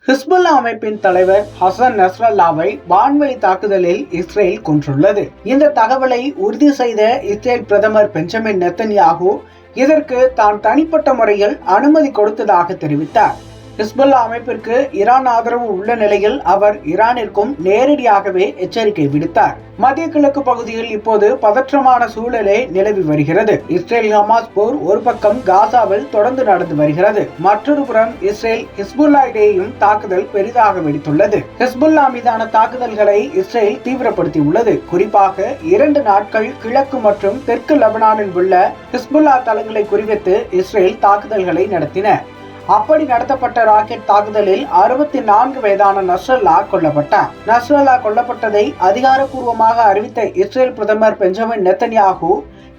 Hezbollah அமைப்பின் தலைவர் ஹசன் நஸ்ரல்லாவை வான்வெளி தாக்குதலில் இஸ்ரேல் கொன்றுள்ளது. இந்த தகவலை உறுதி செய்த இஸ்ரேல் பிரதமர் பெஞ்சமின் நெத்தன்யாகு இதற்கு தான் தனிப்பட்ட முறையில் அனுமதி கொடுத்ததாக தெரிவித்தார். ஹிஸ்புல்லா அமைப்பிற்கு ஈரான் ஆதரவு உள்ள நிலையில் அவர் ஈரானிற்கும் நேரடியாகவே எச்சரிக்கை விடுத்தார். மத்திய கிழக்கு பகுதியில் இப்போது பதற்றமான சூழலே நிலவி வருகிறது. இஸ்ரேல் ஹமாஸ் போர் ஒரு பக்கம் காசாவில் தொடர்ந்து நடந்து வருகிறது. மற்றொரு புறம் இஸ்ரேல் ஹிஸ்புல்லா இடையேயும் தாக்குதல் பெரிதாக வெடித்துள்ளது. ஹிஸ்புல்லா மீதான தாக்குதல்களை இஸ்ரேல் தீவிரப்படுத்தியுள்ளது. குறிப்பாக 2 நாட்கள் கிழக்கு மற்றும் தெற்கு லெபனானில் உள்ள ஹிஸ்புல்லா தளங்களை குறிவைத்து இஸ்ரேல் தாக்குதல்களை நடத்தின. அப்படி நடத்தப்பட்ட ராக்கெட் தாக்குதலில் 64 வயதான நஸ்ரல்லா கொல்லப்பட்டார். நஸ்ரல்லா கொல்லப்பட்டதை அதிகாரப்பூர்வமாக அறிவித்த இஸ்ரேல் பிரதமர் பெஞ்சமின் நெத்தன்யாகு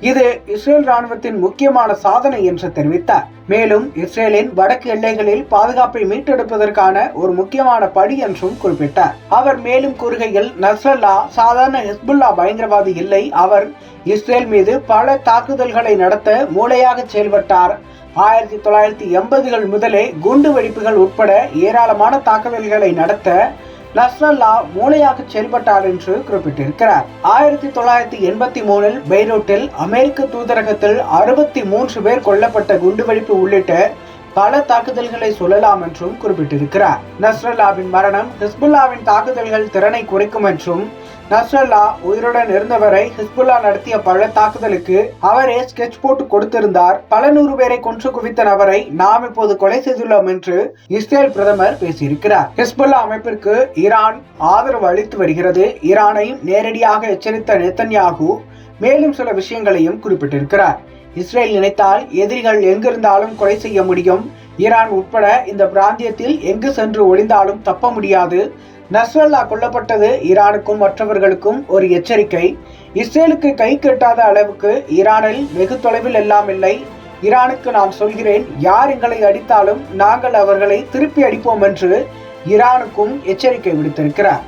இது இஸ்ரேல் ராணுவத்தின் முக்கியமான சாதனை என்று தெரிவித்தார். மேலும் இஸ்ரேலின் வடக்கு எல்லைகளில் பாதுகாப்பை மீட்டெடுப்பதற்கான ஒரு முக்கியமான படி என்றும் குறிப்பிட்டார். அவர் மேலும் கூறுகையில், நஸ்ரல்லா சாதாரண ஹிஸ்புல்லா பயங்கரவாதி இல்லை. அவர் இஸ்ரேல் மீது பல தாக்குதல்களை நடத்த மூளையாக செயல்பட்டார். 1980கள் முதலே குண்டு வெடிப்புகள் உட்பட ஏராளமான தாக்குதல்களை நடத்த நஸ்ரல்லா மூளையாக செயல்பட்டார் என்று குறிப்பிட்டிருக்கிறார். 1983இல் பெய்ரூட்டில் அமெரிக்க தூதரகத்தில் 63 பேர் கொல்லப்பட்ட குண்டுவெடிப்பு உள்ளிட்ட பல தாக்குதல்களை சொல்லலாம் என்றும் குறிப்பிட்டிருக்கிறார். நஸ்ரல்லாவின் மரணம் ஹிஸ்புல்லாவின் தாக்குதல்கள் திறனை குறைக்கும் என்றும், நஸ்ரல்லா உயிருடன் இருந்தவரை ஹிஸ்புல்லா நடத்திய பல தாக்குதலுக்கு அவரே ஸ்கெட்ச் போட்டு கொடுத்திருந்தார். பல 100 பேரை கொன்று குவித்த நபரை நாம் இப்போது கொலை செய்துள்ளோம் என்று இஸ்ரேல் பிரதமர் பேசியிருக்கிறார். ஹிஸ்புல்லா அமைப்பிற்கு ஈரான் ஆதரவு அளித்து வருகிறது. ஈரானை நேரடியாக எச்சரித்த நெத்தன்யாகு மேலும் சில விஷயங்களையும் குறிப்பிட்டிருக்கிறார். இஸ்ரேல் நினைத்தால் எதிரிகள் எங்கிருந்தாலும் கொலை செய்ய முடியும். ஈரான் உட்பட இந்த பிராந்தியத்தில் எங்கு சென்று ஒளிந்தாலும் தப்ப முடியாது. நஸ்ரல்லா கொல்லப்பட்டது ஈரானுக்கும் மற்றவர்களுக்கும் ஒரு எச்சரிக்கை. இஸ்ரேலுக்கு கை கட்டாத அளவுக்கு ஈரானில் வெகு தொலைவில் எல்லாம் இல்லை. ஈரானுக்கு நான் சொல்கிறேன், யார் எங்களை அடித்தாலும் நாங்கள் அவர்களை திருப்பி அடிப்போம் என்று ஈரானுக்கும் எச்சரிக்கை விடுத்திருக்கிறார்.